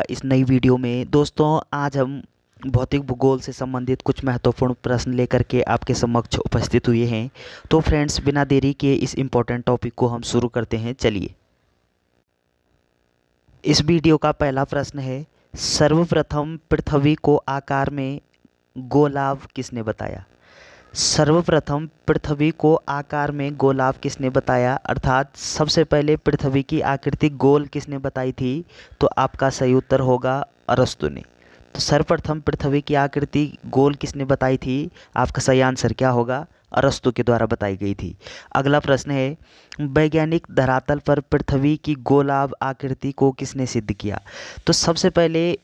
इस नई वीडियो में दोस्तों आज हम भौतिक भूगोल से संबंधित कुछ महत्वपूर्ण प्रश्न लेकर के आपके समक्ष उपस्थित हुए हैं। तो फ्रेंड्स, बिना देरी के इस इम्पोर्टेंट टॉपिक को हम शुरू करते हैं। चलिए, इस वीडियो का पहला प्रश्न है, सर्वप्रथम पृथ्वी को आकार में गोलाव किसने बताया? सर्वप्रथम पृथ्वी को आकार में गोलाव किसने बताया, अर्थात सबसे पहले पृथ्वी की आकृति गोल किसने बताई थी? तो आपका सही उत्तर होगा अरस्तु ने। तो सर्वप्रथम पृथ्वी की आकृति गोल किसने बताई थी? आपका सही आंसर क्या होगा? अरस्तु के द्वारा बताई गई थी। अगला प्रश्न है, वैज्ञानिक धरातल पर पृथ्वी की गोलाव आकृति को किसने सिद्ध किया? तो सबसे पहले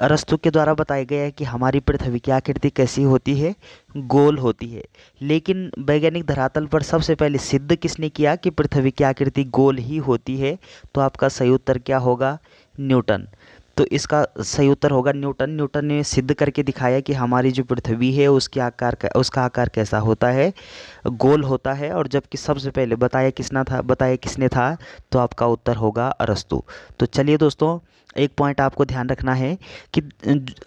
अरस्तु के द्वारा बताया गया है कि हमारी पृथ्वी की आकृति कैसी होती है? गोल होती है। लेकिन वैज्ञानिक धरातल पर सबसे पहले सिद्ध किसने किया कि पृथ्वी की आकृति गोल ही होती है? तो आपका सही उत्तर क्या होगा? न्यूटन। तो इसका सही उत्तर होगा न्यूटन। न्यूटन ने सिद्ध करके दिखाया कि हमारी जो पृथ्वी है उसका आकार कैसा होता है? गोल होता है। और जबकि सबसे पहले बताया किसने था? तो आपका उत्तर होगा अरस्तु। तो चलिए दोस्तों, एक पॉइंट आपको ध्यान रखना है कि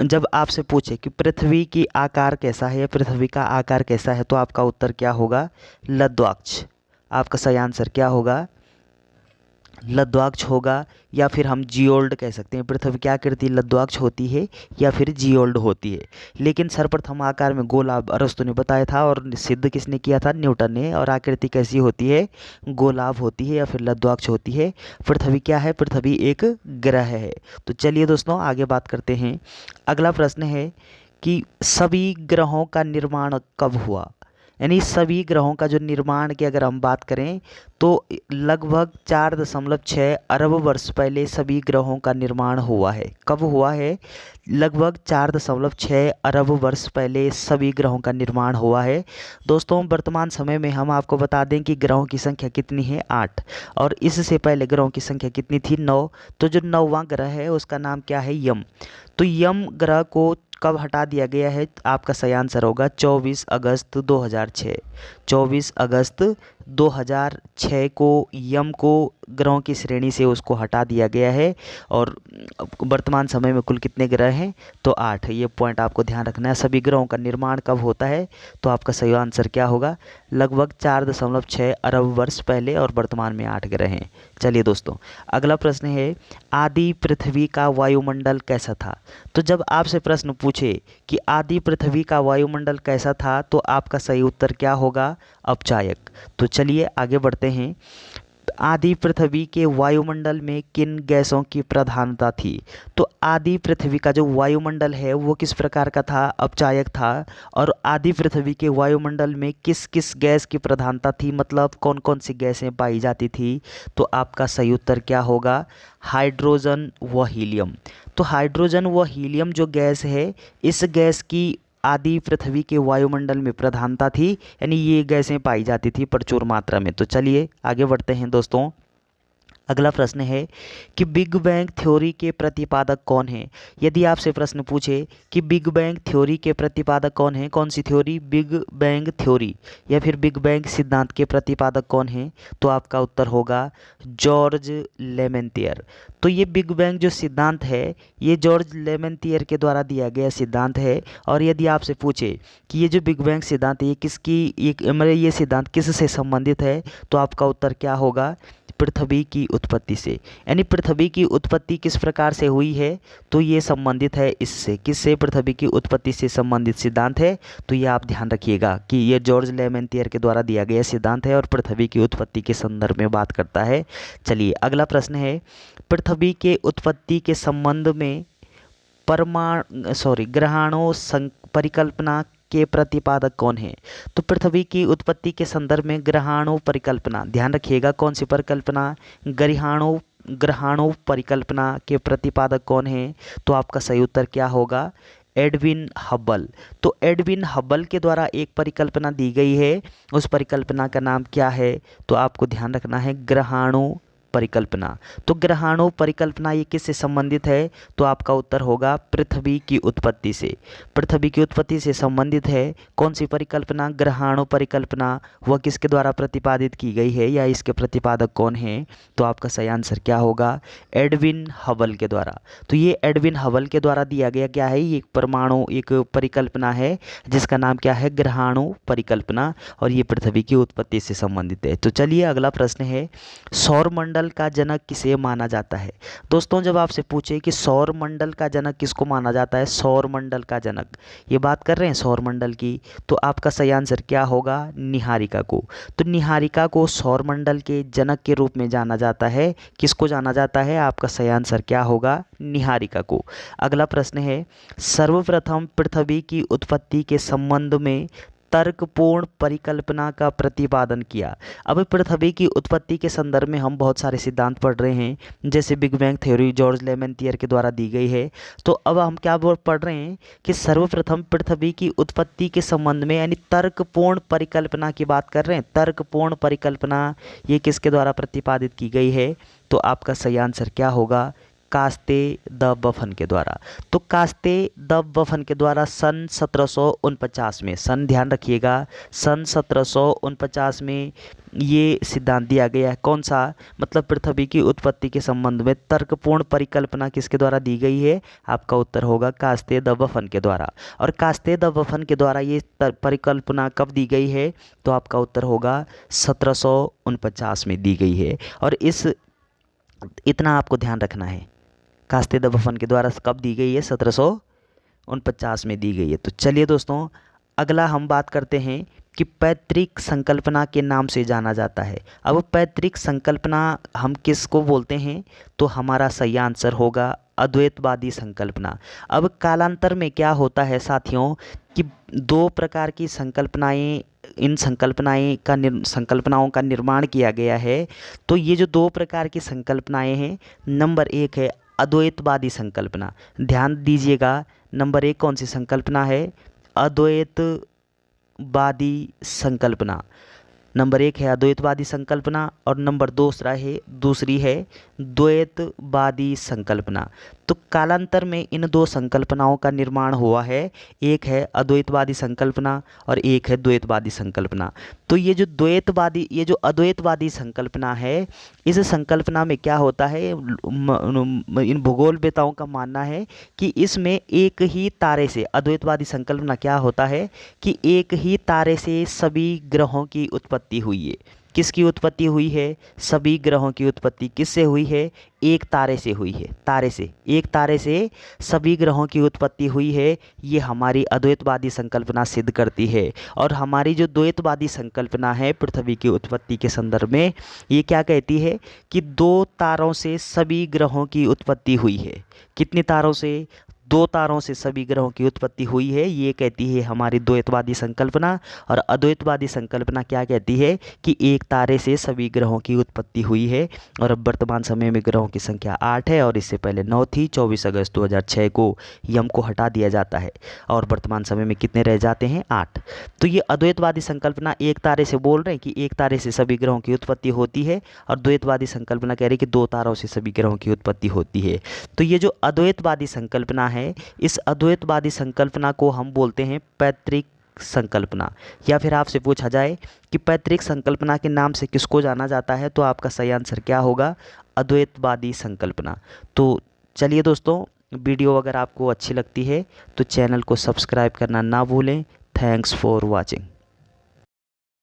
जब आपसे पूछे कि पृथ्वी की आकार कैसा है या पृथ्वी का आकार कैसा है, तो आपका उत्तर क्या होगा? लद्वाक्ष। आपका सही आंसर क्या होगा? लद्वाक्ष होगा, या फिर हम जियोल्ड कह सकते हैं। पृथ्वी की आकृति लद्वाक्ष होती है या फिर जियोल्ड होती है। लेकिन सर्वप्रथम आकार में गोलाव अरस्तु ने बताया था और सिद्ध किसने किया था? न्यूटन ने। और आकृति कैसी होती है? गोलाव होती है या फिर लद्वाक्ष होती है। पृथ्वी क्या है? पृथ्वी एक ग्रह है। तो चलिए दोस्तों, आगे बात करते हैं। अगला प्रश्न है कि सभी ग्रहों का निर्माण कब हुआ? यानी सभी ग्रहों का जो निर्माण की अगर हम बात करें तो लगभग 4.6 अरब वर्ष पहले सभी ग्रहों का निर्माण हुआ है। कब हुआ है? लगभग 4.6 अरब वर्ष पहले सभी ग्रहों का निर्माण हुआ है। दोस्तों, वर्तमान समय में हम आपको बता दें कि ग्रहों की संख्या कितनी है? 8। और इससे पहले ग्रहों की संख्या कितनी थी? 9। तो जो 9वां ग्रह है उसका नाम क्या है? यम। तो यम ग्रह को कब हटा दिया गया है? आपका सही आंसर होगा 24 अगस्त 2006। 24 अगस्त 2006 को यम को ग्रहों की श्रेणी से उसको हटा दिया गया है। और वर्तमान समय में कुल कितने ग्रह हैं? तो 8। ये पॉइंट आपको ध्यान रखना है। सभी ग्रहों का निर्माण कब होता है? तो आपका सही आंसर क्या होगा? लगभग 4.6 अरब वर्ष पहले, और वर्तमान में 8 ग्रह हैं। चलिए दोस्तों, अगला प्रश्न है, आदि पृथ्वी का वायुमंडल कैसा था? तो जब आपसे प्रश्न पूछे कि आदि पृथ्वी का वायुमंडल कैसा था, तो आपका सही उत्तर क्या होगा? अपचायक। तो चलिए आगे बढ़ते हैं। आदि पृथ्वी के वायुमंडल में किन गैसों की प्रधानता थी? तो आदि पृथ्वी का जो वायुमंडल है वो किस प्रकार का था? अपचायक था। और आदि पृथ्वी के वायुमंडल में किस किस गैस की प्रधानता थी, मतलब कौन कौन सी गैसें पाई जाती थी? तो आपका सही उत्तर क्या होगा? हाइड्रोजन व हीलियम। तो हाइड्रोजन व हीलियम जो गैस है, इस गैस की आदि पृथ्वी के वायुमंडल में प्रधानता थी, यानी ये गैसें पाई जाती थी प्रचुर मात्रा में। तो चलिए आगे बढ़ते हैं दोस्तों। अगला प्रश्न है कि बिग बैंग थ्योरी के प्रतिपादक कौन है? यदि आपसे प्रश्न पूछे कि बिग बैंग थ्योरी के प्रतिपादक कौन है, कौन सी थ्योरी? बिग बैंग थ्योरी या फिर बिग बैंग सिद्धांत के प्रतिपादक कौन है? तो आपका उत्तर होगा जॉर्ज लेमेंतियर। तो ये बिग बैंग जो सिद्धांत है ये जॉर्ज लेमेंतियर के द्वारा दिया गया सिद्धांत है। और यदि आपसे पूछे कि ये जो बिग बैंग सिद्धांत है ये सिद्धांत किससे संबंधित है, तो आपका उत्तर क्या होगा? पृथ्वी की उत्पत्ति से। यानी पृथ्वी की उत्पत्ति किस प्रकार से हुई है, तो ये संबंधित है इससे। किससे? पृथ्वी की उत्पत्ति से संबंधित सिद्धांत है। तो ये आप ध्यान रखिएगा कि ये जॉर्ज लेमेंतियर के द्वारा दिया गया सिद्धांत है और पृथ्वी की उत्पत्ति के संदर्भ में बात करता है। चलिए अगला प्रश्न है, पृथ्वी के उत्पत्ति के संबंध में ग्रहाणु परिकल्पना के प्रतिपादक कौन है? तो पृथ्वी की उत्पत्ति के संदर्भ में ग्रहाणु परिकल्पना, ध्यान रखिएगा कौन सी परिकल्पना? ग्रहाणु परिकल्पना के प्रतिपादक कौन है? तो आपका सही उत्तर क्या होगा? Edwin Hubble. तो एडविन हब्बल के द्वारा एक परिकल्पना दी गई है, उस परिकल्पना का नाम क्या है? तो आपको ध्यान रखना है ग्रहाणु परिकल्पना। तो ग्रहाणु परिकल्पना ये किससे संबंधित है? तो आपका उत्तर होगा पृथ्वी की उत्पत्ति से। पृथ्वी की उत्पत्ति से संबंधित है कौन सी परिकल्पना? ग्रहाणु परिकल्पना। वह किसके द्वारा प्रतिपादित की गई है या इसके प्रतिपादक कौन है? तो आपका सही आंसर क्या होगा? एडविन हबल के द्वारा। तो ये एडविन हबल के द्वारा दिया गया क्या है? ये एक परिकल्पना है जिसका नाम क्या है? ग्रहाणु परिकल्पना, और ये पृथ्वी की उत्पत्ति से संबंधित है। तो चलिए अगला प्रश्न है, सौर मंडल का जनक किसे माना जाता है? दोस्तों जब आपसे पूछे कि सौर मंडल का जनक किसको माना जाता है, सौर मंडल का जनक, ये बात कर रहे हैं सौर मंडल की, तो आपका सही आंसर क्या होगा? निहारिका को। तो निहारिका को सौर मंडल के जनक के रूप में जाना जाता है। किसको जाना जाता है? आपका सही आंसर क्या होगा? निहारिका को। अगला प्रश्न है, सर्वप्रथम पृथ्वी की उत्पत्ति के संबंध में तर्कपूर्ण परिकल्पना का प्रतिपादन किया। अब पृथ्वी की उत्पत्ति के संदर्भ में हम बहुत सारे सिद्धांत पढ़ रहे हैं, जैसे बिग बैंग थ्योरी जॉर्ज लेमेंटियर के द्वारा दी गई है। तो अब हम क्या पढ़ रहे हैं कि सर्वप्रथम पृथ्वी की उत्पत्ति के संबंध में यानी तर्कपूर्ण परिकल्पना की बात कर रहे हैं। तर्कपूर्ण परिकल्पना ये किसके द्वारा प्रतिपादित की गई है? तो आपका सही आंसर क्या होगा? कास्ते द बफन के द्वारा। तो कास्ते द बफन के द्वारा सन 1749 में, सन ध्यान रखिएगा, सन 1749 में ये सिद्धांत दिया गया है। कौन सा? मतलब पृथ्वी की उत्पत्ति के संबंध में तर्कपूर्ण परिकल्पना किसके द्वारा दी गई है? आपका उत्तर होगा कास्ते द बफन के द्वारा। और कास्ते द बफन के द्वारा ये परिकल्पना कब दी गई है? तो आपका उत्तर होगा 1749 में दी गई है। और इतना आपको ध्यान रखना है, कास्ते द बफन के द्वारा कब दी गई है? 1749 में दी गई है। तो चलिए दोस्तों अगला हम बात करते हैं कि पैतृक संकल्पना के नाम से जाना जाता है। अब पैतृक संकल्पना हम किसको बोलते हैं? तो हमारा सही आंसर होगा अद्वैतवादी संकल्पना। अब कालांतर में क्या होता है साथियों कि दो प्रकार की संकल्पनाएं, इन संकल्पनाओं का निर्माण किया गया है। तो ये जो दो प्रकार की संकल्पनाएं हैं, नंबर एक है अद्वैतवादी संकल्पना। ध्यान दीजिएगा, नंबर एक कौन सी संकल्पना है? अद्वैतवादी संकल्पना। नंबर एक है अद्वैतवादी संकल्पना और नंबर दूसरी है द्वैतवादी संकल्पना। तो कालांतर में इन दो संकल्पनाओं का निर्माण हुआ है। एक है अद्वैतवादी संकल्पना और एक है द्वैतवादी संकल्पना। तो ये जो अद्वैतवादी संकल्पना है, इस संकल्पना में क्या होता है, इन भूगोलवेताओं का मानना है कि इसमें एक ही तारे से, अद्वैतवादी संकल्पना क्या होता है कि एक ही तारे से सभी ग्रहों की उत्पत्ति हुई है। किसकी उत्पत्ति हुई है? सभी ग्रहों की उत्पत्ति किससे हुई है? एक तारे से हुई है। एक तारे से सभी ग्रहों की उत्पत्ति हुई है, ये हमारी अद्वैतवादी संकल्पना सिद्ध करती है। और हमारी जो द्वैतवादी संकल्पना है पृथ्वी की उत्पत्ति के संदर्भ में, ये क्या कहती है कि दो तारों से सभी ग्रहों की उत्पत्ति हुई है। कितने तारों से? दो तारों से सभी ग्रहों की उत्पत्ति हुई है, ये कहती है हमारी द्वैतवादी संकल्पना। और अद्वैतवादी संकल्पना क्या कहती है कि एक तारे से सभी ग्रहों की उत्पत्ति हुई है। और अब वर्तमान समय में ग्रहों की संख्या 8 है और इससे पहले 9 थी। 24 अगस्त 2006 को यम को हटा दिया जाता है और वर्तमान समय में कितने रह जाते हैं? 8। तो ये अद्वैतवादी संकल्पना एक तारे से बोल रहे हैं कि एक तारे से सभी ग्रहों की उत्पत्ति होती है, और द्वैतवादी संकल्पना कह रही है कि दो तारों से सभी ग्रहों की उत्पत्ति होती है। तो ये जो अद्वैतवादी संकल्पना है, इस अद्वैतवादी संकल्पना को हम बोलते हैं पैतृक संकल्पना। या फिर आपसे पूछा जाए कि पैतृक संकल्पना के नाम से किसको जाना जाता है, तो आपका सही आंसर क्या होगा? अद्वैतवादी संकल्पना। तो चलिए दोस्तों, वीडियो अगर आपको अच्छी लगती है तो चैनल को सब्सक्राइब करना ना भूलें। Thanks for watching.